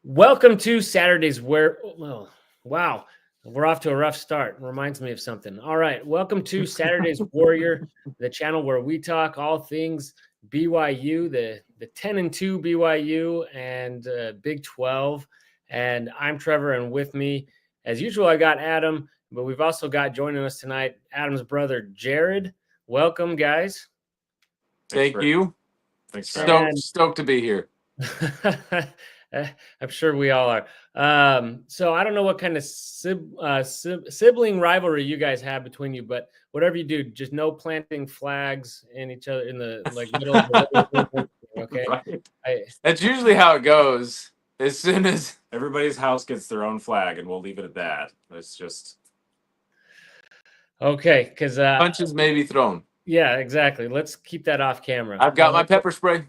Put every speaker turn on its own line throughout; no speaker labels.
Welcome to Saturday's wow, we're off to a rough start. Reminds me of something. All right, welcome to Saturday's Warrior, the channel where we talk all things BYU, the 10-2 BYU and Big 12. And I'm Trevor, and with me, as usual, I got Adam, but we've also got joining us tonight Adam's brother Jared. Welcome, guys.
Thank you.
Thanks.
Stoked to be here.
I'm sure we all are. So I don't know what kind of sibling rivalry you guys have between you, but whatever you do, just no planting flags in each other in the middle of the okay.
Right. That's usually how it goes. As soon as
everybody's house gets their own flag, and we'll leave it at that. It's just
okay, because
punches may be thrown.
Yeah, exactly. Let's keep that off camera.
I've got my pepper spray.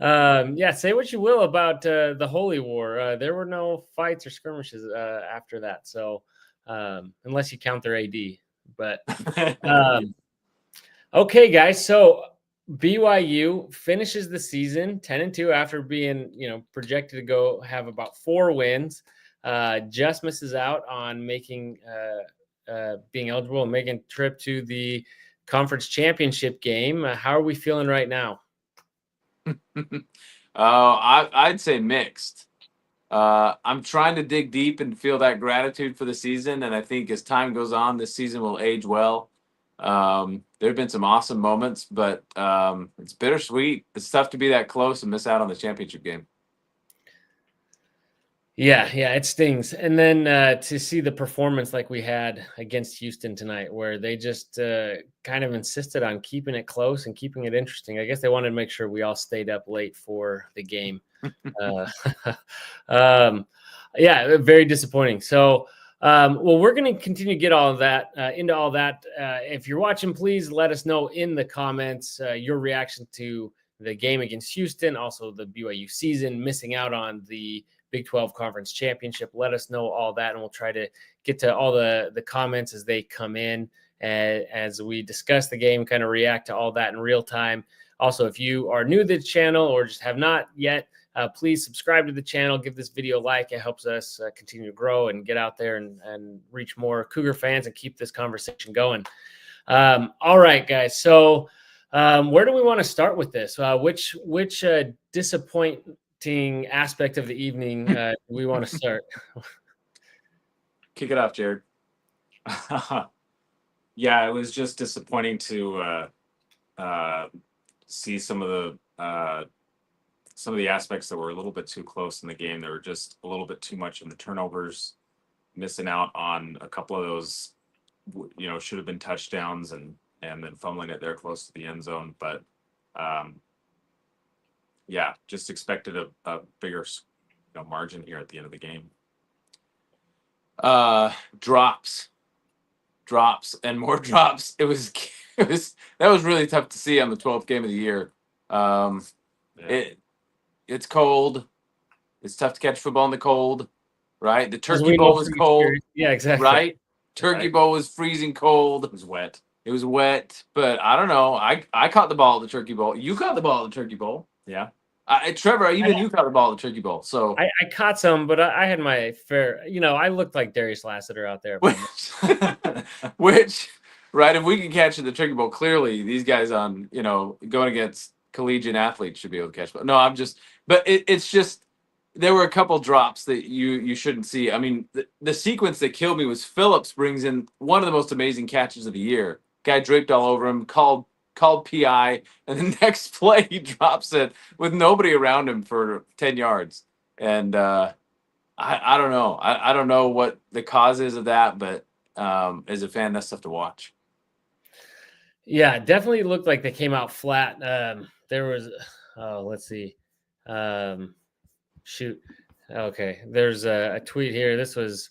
Yeah, say what you will about the Holy War. There were no fights or skirmishes after that. So unless you count their AD, but okay, guys. So BYU finishes the season 10-2 after being, projected to go have about 4 wins. Just misses out on making being eligible and making a trip to the conference championship game. How are we feeling right now?
I'd say mixed. I'm trying to dig deep and feel that gratitude for the season, and I think as time goes on, this season will age well. There have been some awesome moments, but it's bittersweet. It's tough to be that close and miss out on the championship game.
Yeah, it stings. And then to see the performance like we had against Houston tonight, where they just kind of insisted on keeping it close and keeping it interesting. I guess they wanted to make sure we all stayed up late for the game. Yeah, very disappointing. So, well, we're going to continue to get all of that into all that. If you're watching, please let us know in the comments your reaction to the game against Houston, also the BYU season, missing out on the Big 12 Conference Championship. Let us know all that, and we'll try to get to all the comments as they come in, as we discuss the game, kind of react to all that in real time. Also, if you are new to the channel or just have not yet, please subscribe to the channel, give this video a like. It helps us continue to grow and get out there and reach more Cougar fans and keep this conversation going. All right, guys. So where do we want to start with this? Which disappointing aspect of the evening do we want to start?
Kick it off, Jared. Yeah, it was just disappointing to see some of the aspects that were a little bit too close in the game. There were just a little bit too much in the turnovers, missing out on a couple of those, should have been touchdowns, and then fumbling it there close to the end zone. But yeah, just expected a bigger margin here at the end of the game.
Drops and more drops. That was really tough to see on the 12th game of the year. It's cold. It's tough to catch football in the cold, right? The Turkey Bowl was cold.
Yeah, exactly.
Right? Turkey Bowl was freezing cold.
It was wet.
But I don't know. I caught the ball at the Turkey Bowl. You caught the ball at the Turkey Bowl.
Yeah.
Trevor, you caught the ball at the Turkey Bowl. So
I caught some, but I had my fair. I looked like Darius Lassiter out there.
Which, right? If we can catch at the Turkey Bowl, clearly these guys on going against collegiate athletes should be able to catch. But no, it's just there were a couple drops that you shouldn't see. I mean, the sequence that killed me was Phillips brings in one of the most amazing catches of the year. Guy draped all over him, called PI, and the next play he drops it with nobody around him for 10 yards. And I don't know. I don't know what the cause is of that, but as a fan, that's tough to watch.
Yeah, it definitely looked like they came out flat. There was, let's see. Shoot. Okay, there's a tweet here. This was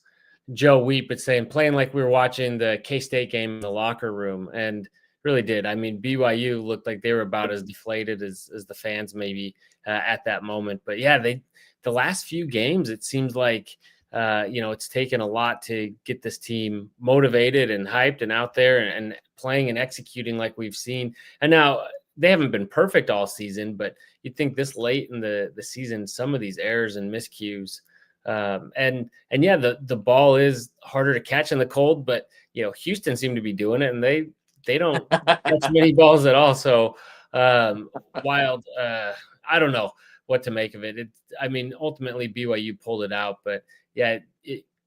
Joe Weep. It's saying, playing like we were watching the K-State game in the locker room, and really did. I mean, BYU looked like they were about as deflated as the fans maybe at that moment. But yeah, the last few games, it seems like it's taken a lot to get this team motivated and hyped and out there and playing and executing like we've seen. And now they haven't been perfect all season, but you'd think this late in the season, some of these errors and miscues, and yeah, the ball is harder to catch in the cold, but Houston seemed to be doing it, and they don't catch many balls at all. So wild. I don't know what to make of it. I mean, ultimately BYU pulled it out, but yeah,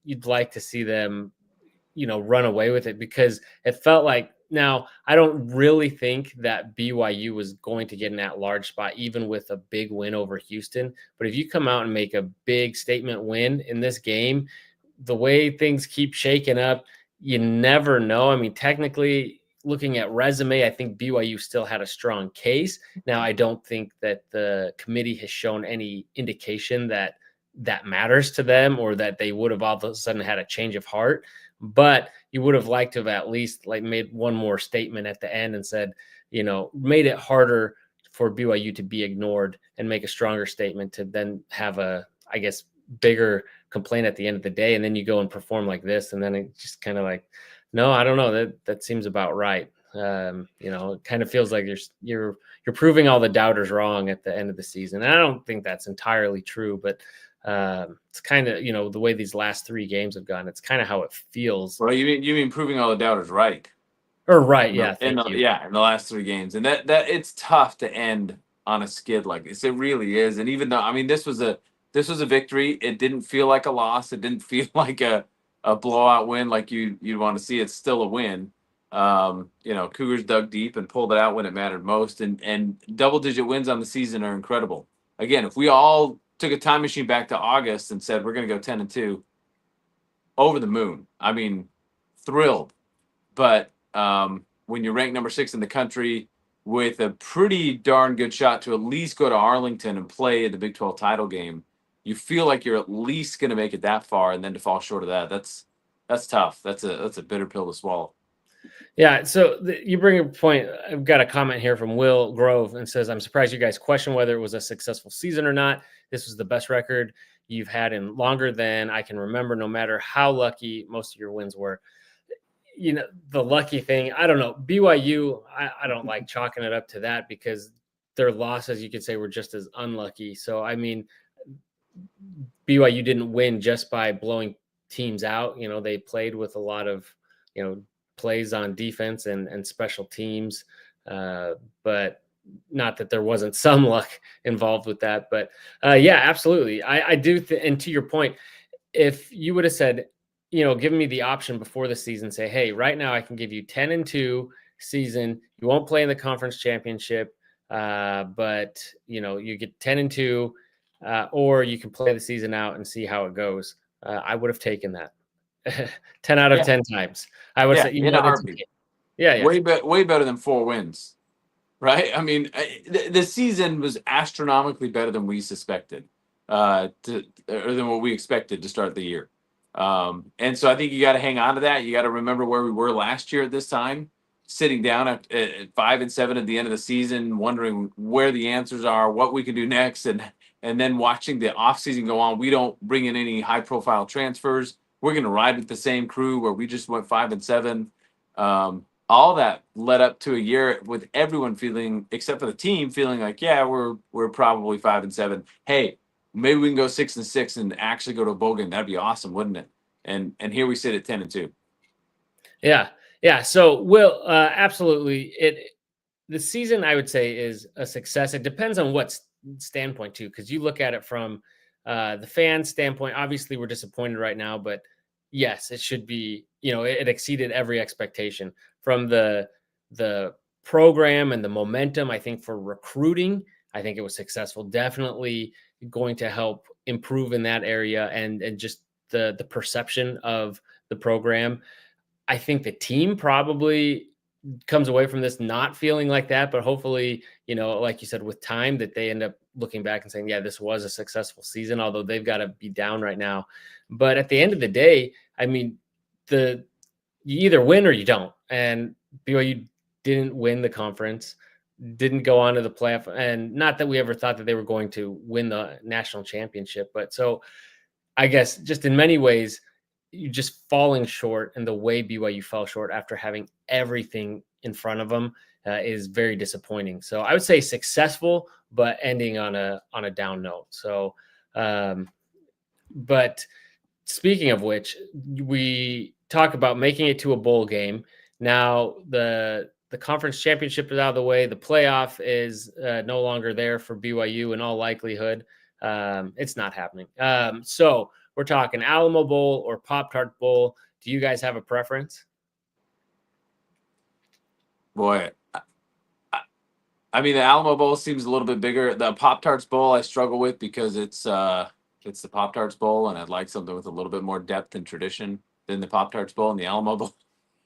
you'd like to see them, run away with it, because it felt like, now I don't really think that BYU was going to get in that large spot, even with a big win over Houston. But if you come out and make a big statement win in this game, the way things keep shaking up, you never know. I mean, technically, looking at resume, I think BYU still had a strong case. Now, I don't think that the committee has shown any indication that matters to them, or that they would have all of a sudden had a change of heart. But you would have liked to have at least made one more statement at the end and said, made it harder for BYU to be ignored, and make a stronger statement to then have a, I guess, bigger complaint at the end of the day. And then you go and perform like this, and then it just kind of no, I don't know, that seems about right. It kind of feels like you're proving all the doubters wrong at the end of the season. And I don't think that's entirely true, but it's kind of, the way these last 3 games have gone, it's kind of how it feels.
Well, you mean proving all the doubters right?
Or right, yeah.
In the last 3 games, and that it's tough to end on a skid like this. It really is. And even though, I mean, this was a victory, it didn't feel like a loss. It didn't feel like a blowout win like you'd want to see. It's still a win. Cougars dug deep and pulled it out when it mattered most. And double-digit wins on the season are incredible. Again, if we all took a time machine back to August and said we're going to go 10-2, over the moon. I mean, thrilled. But when you're ranked number 6 in the country, with a pretty darn good shot to at least go to Arlington and play the Big 12 title game, you feel like you're at least going to make it that far, and then to fall short of that's tough. That's a bitter pill to swallow.
Yeah, so you bring a point. I've got a comment here from Will Grove, and says, I'm surprised you guys question whether it was a successful season or not. This was the best record you've had in longer than I can remember, no matter how lucky most of your wins were. The lucky thing, I don't know. BYU, I don't like chalking it up to that, because their losses, you could say, were just as unlucky. So, I mean, BYU didn't win just by blowing teams out. They played with a lot of, plays on defense and special teams. But not that there wasn't some luck involved with that. But yeah, absolutely. I do. And to your point, if you would have said, given me the option before the season, say, hey, right now I can give you 10-2 season. You won't play in the conference championship, but you get 10-2, or you can play the season out and see how it goes. I would have taken that 10 out of 10 times. I would say, yeah.
Way better than 4 wins, right? I mean, the season was astronomically better than we suspected, or than what we expected to start the year. And so I think you got to hang on to that. You got to remember where we were last year at this time, sitting down at 5-7 at the end of the season, wondering where the answers are, what we can do next, and then watching the offseason go on. We don't bring in any high-profile transfers. We're going to ride with the same crew where we just went 5-7. All that led up to a year with everyone feeling, except for the team, feeling like, yeah, we're probably 5-7. Hey, maybe we can go 6-6 and actually go to a bowl game. That'd be awesome, wouldn't it? And here we sit at 10-2.
Yeah. So, Will, absolutely. The season, I would say, is a success. It depends on what standpoint too, because you look at it from the fan standpoint. Obviously, we're disappointed right now, but yes, it should be. It exceeded every expectation from the program and the momentum. I think for recruiting, I think it was successful. Definitely going to help improve in that area, and just the perception of the program. I think the team probably comes away from this not feeling like that, but hopefully, like you said, with time, that they end up looking back and saying, yeah, this was a successful season, although they've got to be down right now. But at the end of the day, I mean, you either win or you don't. And BYU didn't win the conference, didn't go on to the playoff. And not that we ever thought that they were going to win the national championship, but so I guess just in many ways, you're just falling short in the way BYU fell short after having everything in front of them is very disappointing. So I would say successful, but ending on a down note. So, but speaking of which, we talk about making it to a bowl game. Now the conference championship is out of the way. The playoff is no longer there for BYU in all likelihood. It's not happening. So we're talking Alamo Bowl or Pop-Tart Bowl. Do you guys have a preference?
Boy, I mean, the Alamo Bowl seems a little bit bigger. The Pop-Tarts Bowl I struggle with because it's the Pop-Tarts Bowl, and I'd like something with a little bit more depth and tradition than the Pop-Tarts Bowl, and the Alamo Bowl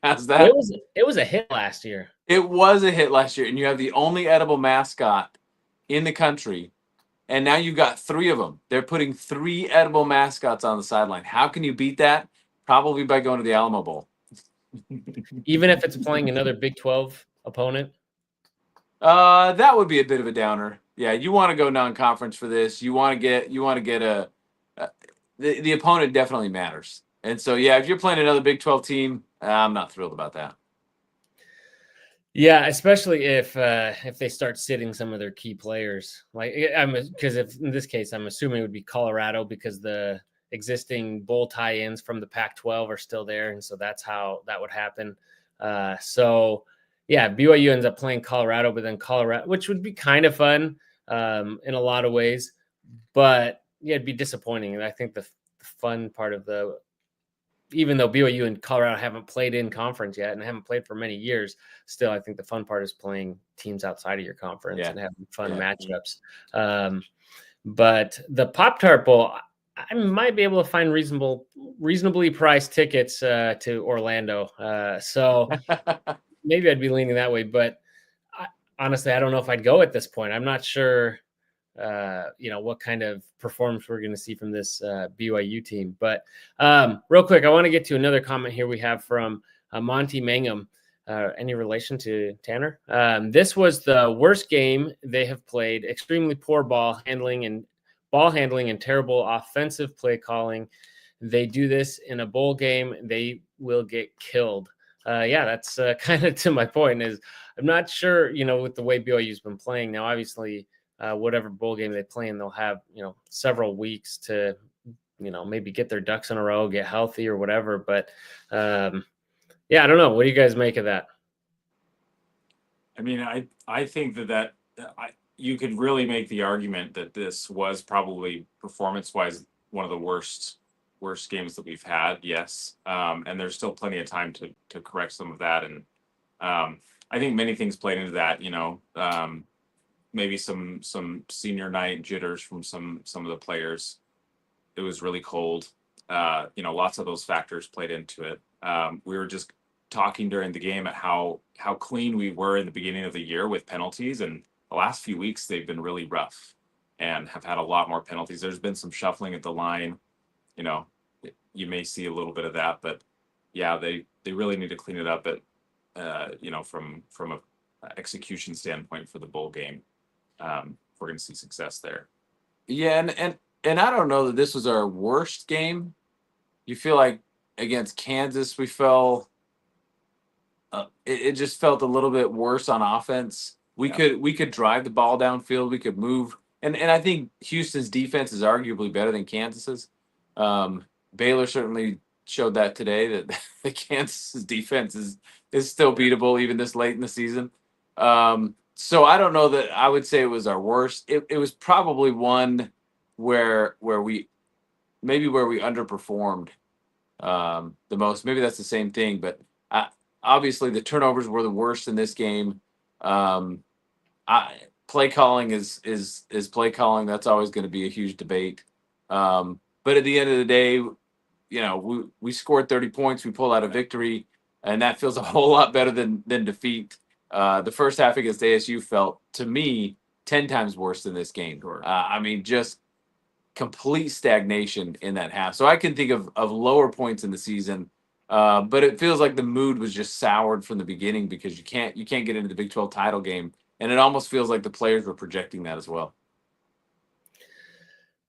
has that.
Well, it was a hit last year.
It was a hit last year, and you have the only edible mascot in the country, and now you've got 3 of them. They're putting 3 edible mascots on the sideline. How can you beat that? Probably by going to the Alamo Bowl.
Even if it's playing another Big 12 opponent?
That would be a bit of a downer. Yeah, you want to go non-conference for this. You want to get the opponent definitely matters. And so, yeah, if you're playing another Big 12 team, I'm not thrilled about that.
Yeah, especially if they start sitting some of their key players, because if in this case, I'm assuming it would be Colorado because the existing bowl tie-ins from the Pac-12 are still there, and so that's how that would happen. So yeah, BYU ends up playing Colorado, but then Colorado, which would be kind of fun in a lot of ways, but yeah, it'd be disappointing. And I think the fun part of even though BYU and Colorado haven't played in conference yet and haven't played for many years, still, I think the fun part is playing teams outside of your conference and having fun matchups. But the Pop-Tart Bowl, I might be able to find reasonably priced tickets to Orlando. So maybe I'd be leaning that way. But honestly, I don't know if I'd go at this point. I'm not sure what kind of performance we're going to see from this BYU team. But real quick, I want to get to another comment here we have from Monty Mangum. Any relation to Tanner? This was the worst game they have played. Extremely poor ball handling and terrible offensive play calling. They do this in a bowl game, they will get killed. Yeah, that's kind of to my point. Is I'm not sure, with the way BYU's been playing now. Obviously, whatever bowl game they play in, they'll have several weeks to maybe get their ducks in a row, get healthy or whatever. But yeah, I don't know. What do you guys make of that?
I mean, I think that you could really make the argument that this was probably performance-wise one of the worst games that we've had. Yes, and there's still plenty of time to correct some of that, and I think many things played into that. Maybe some senior night jitters from some of the players. It was really cold. Lots of those factors played into it. We were just talking during the game at how clean we were in the beginning of the year with penalties, and the last few weeks they've been really rough and have had a lot more penalties. There's been some shuffling at the line. You may see a little bit of that, but yeah, they really need to clean it up from a execution standpoint for the bowl game. We're going to see success there.
Yeah, and I don't know that this was our worst game. You feel like against Kansas we fell. It just felt a little bit worse on offense. We could drive the ball downfield. We could move, and I think Houston's defense is arguably better than Kansas's. Baylor certainly showed that today that the Kansas's defense is still beatable even this late in the season. So I don't know that I would say it was our worst. It was probably one where we underperformed the most. Maybe that's the same thing, but obviously the turnovers were the worst in this game. Play calling is play calling. That's always going to be a huge debate. But at the end of the day, we scored 30 points. We pulled out a victory, and that feels a whole lot better than defeat. The first half against ASU felt, to me, 10 times worse than this game.
Sure.
Just complete stagnation in that half. So I can think of lower points in the season, but it feels like the mood was just soured from the beginning because you can't get into the Big 12 title game, and it almost feels like the players were projecting that as well.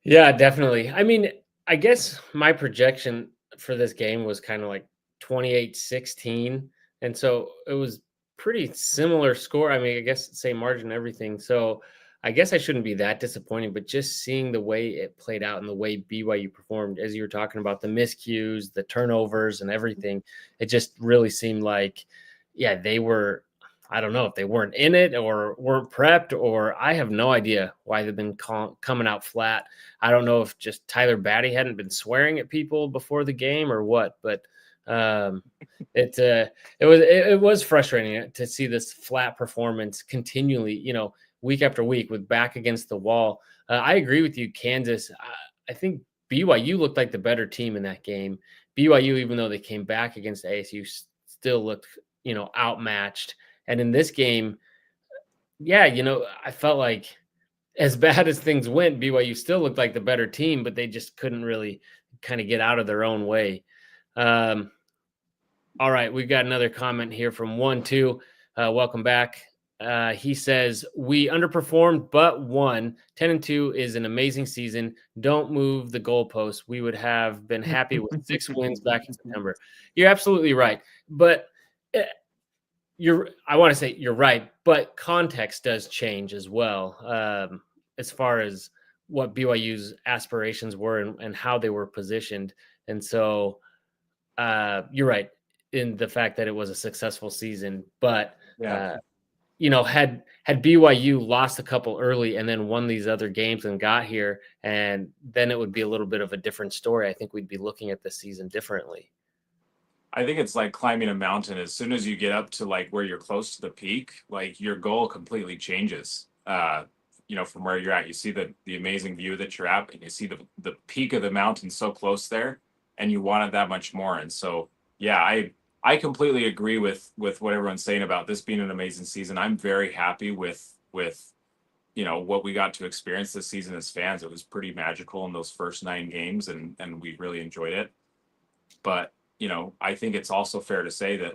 Yeah, definitely. I mean, I guess my projection for this game was kind of like 28-16, and so it was pretty similar score. I mean, I guess same margin and everything. So I guess I shouldn't be that disappointed, but just seeing the way it played out and the way BYU performed, as you were talking about the miscues, the turnovers and everything, it just really seemed like, yeah, they were, I don't know if they weren't in it or weren't prepped, or I have no idea why they've been coming out flat. I don't know if just Tyler Batty hadn't been swearing at people before the game or what, but um, it was frustrating to see this flat performance continually, week after week with back against the wall. I agree with you, Kansas. I think BYU looked like the better team in that game. BYU, even though they came back against ASU, still looked, outmatched. And in this game, yeah, I felt like as bad as things went, BYU still looked like the better team, but they just couldn't really kind of get out of their own way. All right, we've got another comment here from 1-2. Welcome back. He says, we underperformed, but won. 10-2 is an amazing season. Don't move the goalposts. We would have been happy with 6 wins back in September. You're absolutely right. But I want to say you're right, but context does change as well, as far as what BYU's aspirations were and how they were positioned. And so you're right in the fact that it was a successful season, but
Yeah.
had BYU lost a couple early and then won these other games and got here, and then it would be a little bit of a different story. I think we'd be looking at the season differently.
I think it's like climbing a mountain. As soon as you get up to like where you're close to the peak, like your goal completely changes. From where you're at, you see the amazing view that you're at, and you see the peak of the mountain so close there, and you want it that much more. And so, yeah, I completely agree with what everyone's saying about this being an amazing season. I'm very happy with what we got to experience this season as fans. It was pretty magical in those first 9 games, and we really enjoyed it. But I think it's also fair to say that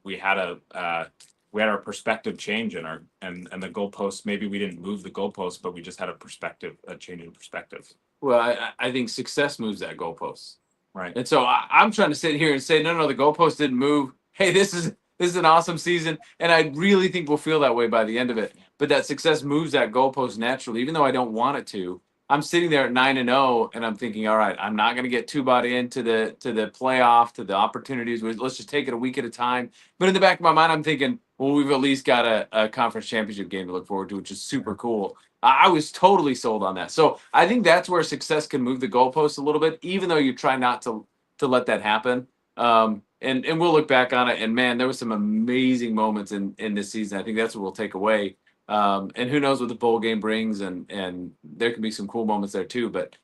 we had our perspective change and the goalposts. Maybe we didn't move the goalposts, but we just had a change in perspective.
Well, I think success moves that goalpost.
Right.
And so I'm trying to sit here and say, no, the goalpost didn't move. Hey, this is an awesome season, and I really think we'll feel that way by the end of it. But that success moves that goalpost naturally, even though I don't want it to. I'm sitting there at 9-0, and I'm thinking, all right, I'm not going to get too bought into the playoff, to the opportunities. Let's just take it a week at a time. But in the back of my mind, I'm thinking, well, we've at least got a conference championship game to look forward to, which is super cool. I was totally sold on that. So I think that's where success can move the goalposts a little bit, even though you try not to let that happen. And we'll look back on it, and man, there was some amazing moments in this season. I think that's what we'll take away. And who knows what the bowl game brings, and there can be some cool moments there too. But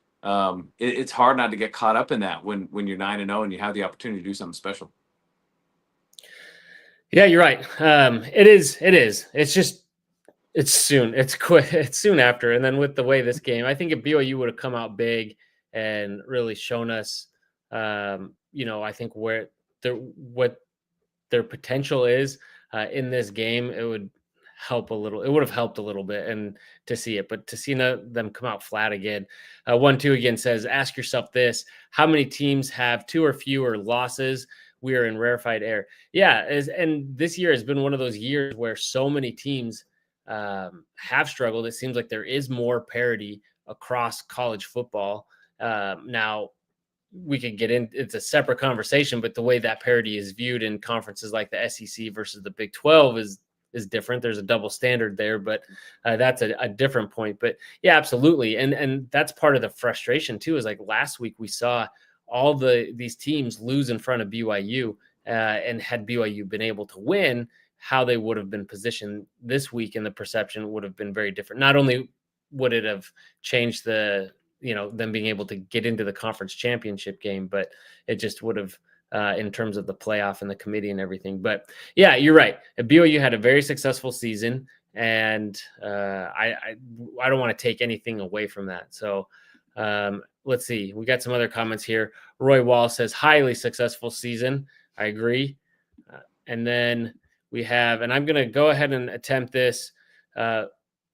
it's hard not to get caught up in that when you're 9-0 and you have the opportunity to do something special.
Yeah, you're right. It is. It's just, it's soon. It's quick. It's soon after. And then with the way this game, I think if BYU would have come out big and really shown us, I think what their potential is in this game, it would help a little. It would have helped a little bit, and to see it, but to see them come out flat again. 1-2 again says, ask yourself this: how many teams have 2 or fewer losses? We are in rarefied air. Yeah, and this year has been one of those years where so many teams have struggled. It seems like there is more parity across college football. Now, we could get in, it's a separate conversation, but the way that parity is viewed in conferences like the SEC versus the Big 12 is different. There's a double standard there, but that's a different point. But yeah, absolutely. And that's part of the frustration too, is like last week we saw all these teams lose in front of BYU, and had BYU been able to win, how they would have been positioned this week in the perception would have been very different. Not only would it have changed them being able to get into the conference championship game, but it just would have, in terms of the playoff and the committee and everything. But yeah, you're right. BYU had a very successful season, and I don't want to take anything away from that. So let's see. We got some other comments here. Roy Wall says, highly successful season. I agree. And then we have, and I'm going to go ahead and attempt this.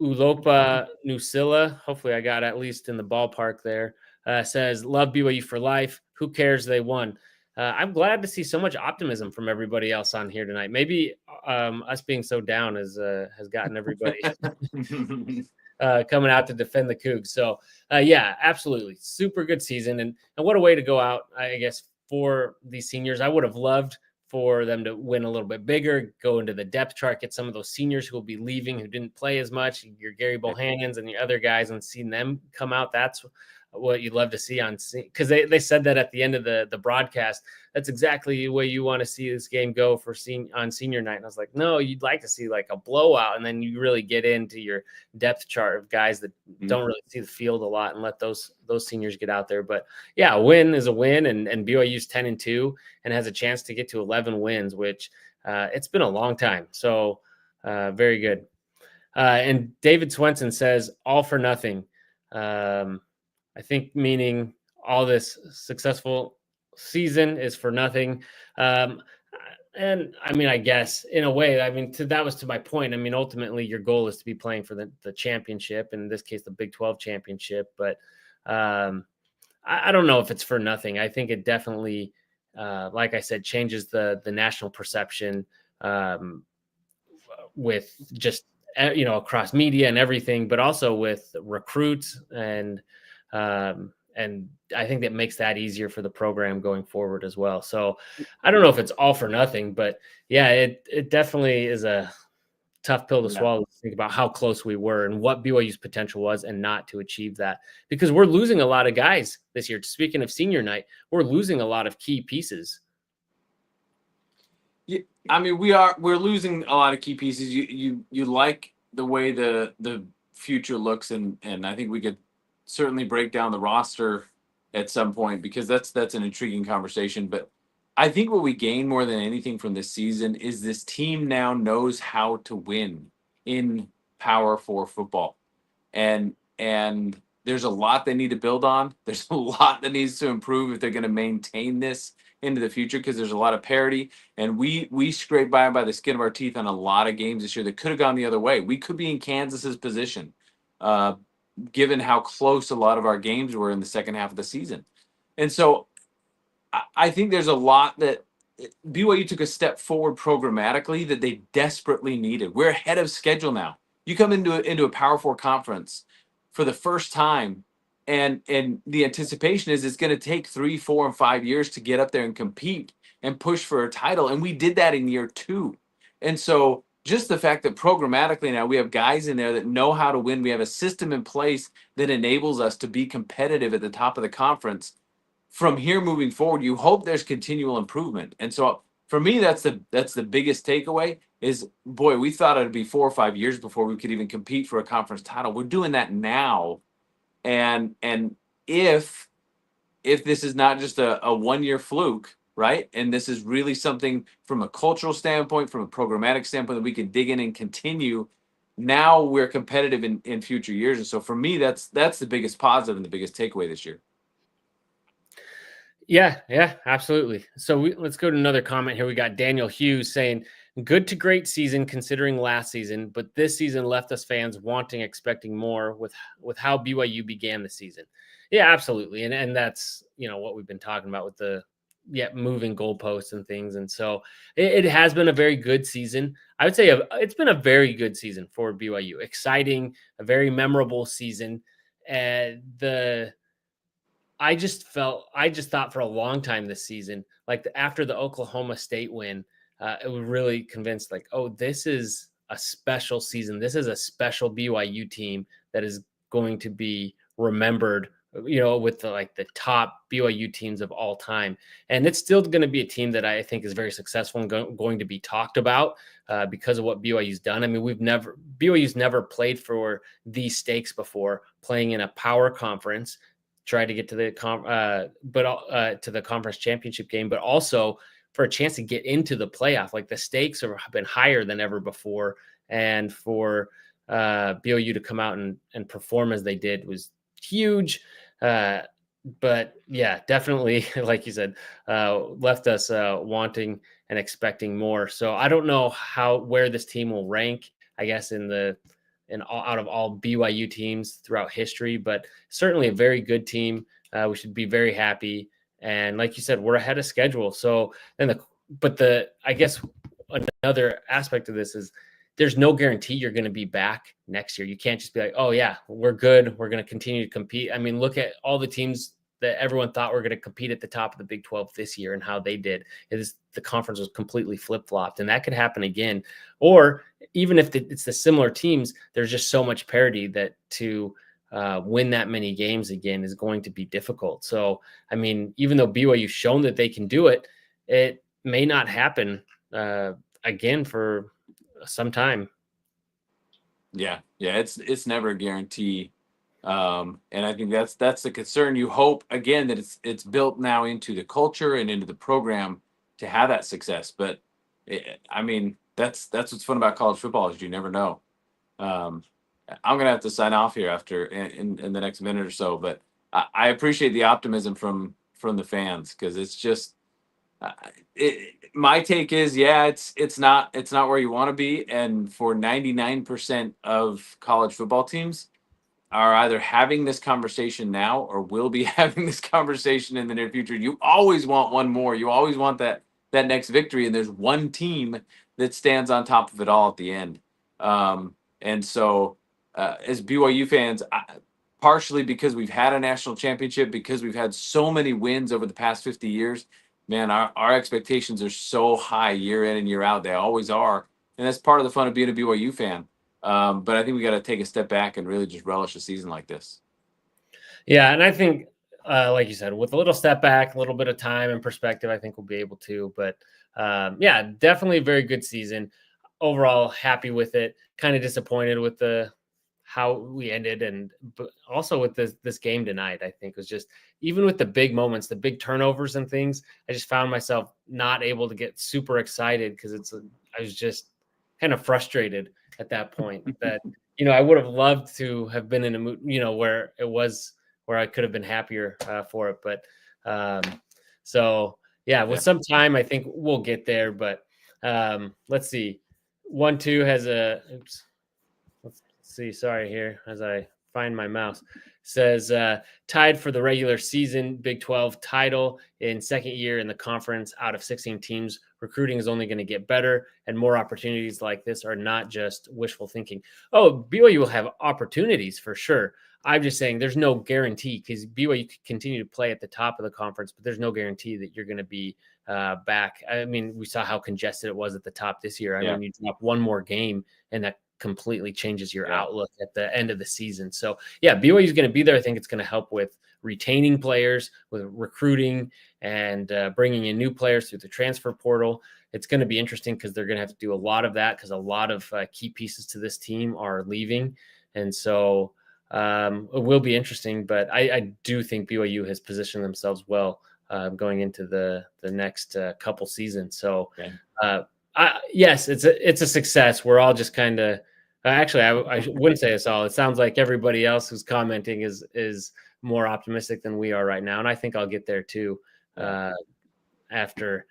Ulopa Nusila, hopefully I got at least in the ballpark there, says, love BYU for life. Who cares? They won. I'm glad to see so much optimism from everybody else on here tonight. Maybe us being so down has gotten everybody coming out to defend the Cougs. So yeah, absolutely, super good season, and what a way to go out, I guess, for these seniors. I would have loved for them to win a little bit bigger, go into the depth chart, get some of those seniors who will be leaving, who didn't play as much, your Gary Bohannons and the other guys, and seeing them come out. That's what you'd love to see on, because they said that at the end of the broadcast. That's exactly the way you want to see this game go for on senior night. And I was like, no, you'd like to see like a blowout, and then you really get into your depth chart of guys that don't really see the field a lot, and let those seniors get out there. But yeah, a win is a win, and BYU's 10-2 and has a chance to get to 11 wins, which it's been a long time. So very good. And David Swenson says, all for nothing. I think meaning all this successful season is for nothing. And I mean, I guess in a way, I mean, that was to my point. I mean, ultimately your goal is to be playing for the championship, in this case, the Big 12 championship. But I don't know if it's for nothing. I think it definitely, like I said, changes the national perception with just, across media and everything, but also with recruits, and I think that makes that easier for the program going forward as well. So I don't know if it's all for nothing, but yeah, it definitely is a tough pill to swallow to think about how close we were and what BYU's potential was, and not to achieve that, because we're losing a lot of guys this year. Speaking of senior night, we're losing a lot of key pieces.
Yeah, I mean, we're losing a lot of key pieces. You like the way the future looks, and I think we could certainly break down the roster at some point, because that's an intriguing conversation. But I think what we gain more than anything from this season is this team now knows how to win in Power 4 football, and there's a lot they need to build on. There's a lot that needs to improve if they're going to maintain this into the future, because there's a lot of parity, and we scraped by the skin of our teeth on a lot of games this year that could have gone the other way. We could be in Kansas's position, given how close a lot of our games were in the second half of the season. And so I think there's a lot that BYU took a step forward programmatically that they desperately needed. We're ahead of schedule now. You come into a Power 4 conference for the first time, and the anticipation is it's going to take 3, 4, and 5 years to get up there and compete and push for a title. And we did that in year 2. And so just the fact that programmatically now we have guys in there that know how to win. We have a system in place that enables us to be competitive at the top of the conference. From here moving forward, you hope there's continual improvement. And so for me, that's the biggest takeaway is, boy, we thought it'd be 4 or 5 years before we could even compete for a conference title. We're doing that now. And if this is not just a 1-year fluke, right? And this is really something from a cultural standpoint, from a programmatic standpoint, that we can dig in and continue, now we're competitive in future years. And so for me, that's the biggest positive and the biggest takeaway this year.
Yeah, absolutely. So let's go to another comment here. We got Daniel Hughes saying, good to great season considering last season, but this season left us fans wanting, expecting more with how BYU began the season. Yeah, absolutely. And that's, what we've been talking about with the moving goalposts and things. And so it has been a very good season. I would say it's been a very good season for BYU. Exciting, a very memorable season. And I just thought for a long time this season, like after the Oklahoma State win, it was really convinced, like, oh, this is a special season. This is a special BYU team that is going to be remembered, with the top BYU teams of all time. And it's still going to be a team that I think is very successful and going to be talked about because of what BYU's done. I mean, BYU's never played for these stakes before, playing in a power conference, try to get to the to the conference championship game, but also for a chance to get into the playoff. Like, the stakes have been higher than ever before, and for BYU to come out and perform as they did was huge. But yeah, definitely, like you said, left us wanting and expecting more. So I don't know where this team will rank, I guess, out of all BYU teams throughout history, but certainly a very good team. We should be very happy And like you said, we're ahead of schedule. So then I guess another aspect of this is there's no guarantee you're going to be back next year. You can't just be like, oh yeah, we're good, we're going to continue to compete. I mean, look at all the teams that everyone thought were going to compete at the top of the Big 12 this year and how they did. The conference was completely flip-flopped, and that could happen again. Or even if it's the similar teams, there's just so much parity that to win that many games again is going to be difficult. So, I mean, even though BYU's shown that they can do it, it may not happen again for some time.
Yeah, it's never a guarantee, and I think that's the concern. You hope again that it's built now into the culture and into the program to have that success. But I mean, that's what's fun about college football is you never know. I'm gonna have to sign off here after in the next minute or so, but I appreciate the optimism from the fans because it's just. My take is, yeah, it's not where you want to be, and for 99% of college football teams are either having this conversation now or will be having this conversation in the near future. You always want one more. You always want that next victory, and there's one team that stands on top of it all at the end. And so, as BYU fans, partially because we've had a national championship, because we've had so many wins over the past 50 years. Man, our expectations are so high year in and year out. They always are. And that's part of the fun of being a BYU fan. But I think we got to take a step back and really just relish a season like this.
Yeah, and I think, like you said, with a little step back, a little bit of time and perspective, I think we'll be able to. But yeah, definitely a very good season. Overall, happy with it. Kind of disappointed with how we ended, but also with this game tonight. I think was just even with the big moments, the big turnovers and things. I just found myself not able to get super excited because I was just kind of frustrated at that point. That I would have loved to have been in a mood, where I could have been happier for it. But so yeah, with some time, I think we'll get there. But let's see. 1-2 has a. Oops. Let's see. Sorry here as I find my mouse. Says tied for the regular season Big 12 title in second year in the conference out of 16 teams. Recruiting is only going to get better, and more opportunities like this are not just wishful thinking. Oh, BYU will have opportunities for sure. I'm just saying there's no guarantee because BYU could continue to play at the top of the conference, but there's no guarantee that you're going to be back. I mean, we saw how congested it was at the top this year. I mean, you drop one more game and that completely changes your outlook at the end of the season. So yeah, BYU is going to be there. I think it's going to help with retaining players, with recruiting, and bringing in new players through the transfer portal. It's going to be interesting because they're going to have to do a lot of that because a lot of key pieces to this team are leaving. And so it will be interesting, but I do think BYU has positioned themselves well going into the next couple seasons. So yes, it's a success. We're all just kind of actually, I wouldn't say it's all. It sounds like everybody else who's commenting is more optimistic than we are right now, and I think I'll get there too after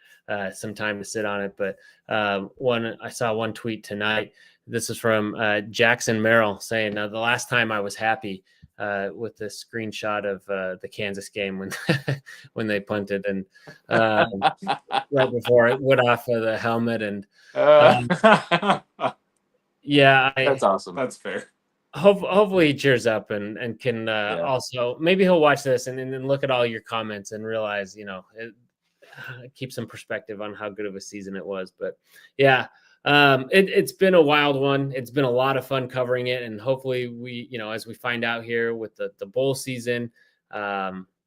some time to sit on it. But I saw one tweet tonight. This is from Jackson Merrill saying, the last time I was happy with the screenshot of the Kansas game when they punted and right before it went off of the helmet. And yeah,
that's awesome.
That's fair.
Hopefully he cheers up and can also maybe he'll watch this and then look at all your comments and realize, it keeps some perspective on how good of a season it was. But yeah, it's been a wild one. It's been a lot of fun covering it. And hopefully we, as we find out here with the bowl season,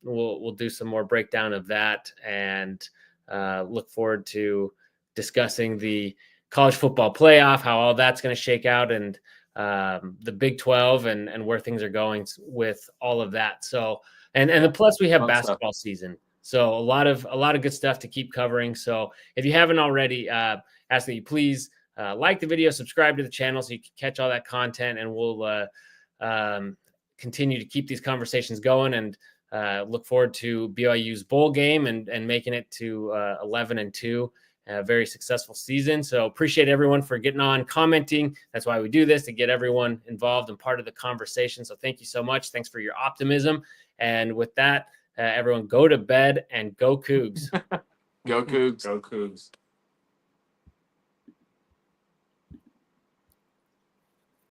we'll do some more breakdown of that and look forward to discussing the college football playoff, how all that's going to shake out, and the Big 12 and where things are going with all of that. So, and plus we have basketball season. So a lot of good stuff to keep covering. So if you haven't already, ask that you please like the video, subscribe to the channel so you can catch all that content, and we'll continue to keep these conversations going and look forward to BYU's bowl game and making it to 11-2. A very successful season. So appreciate everyone for getting on, commenting. That's why we do this, to get everyone involved and part of the conversation. So thank you so much. Thanks for your optimism. And with that, Everyone go to bed and go Cougs.
Go Cougs.
Go Cougs.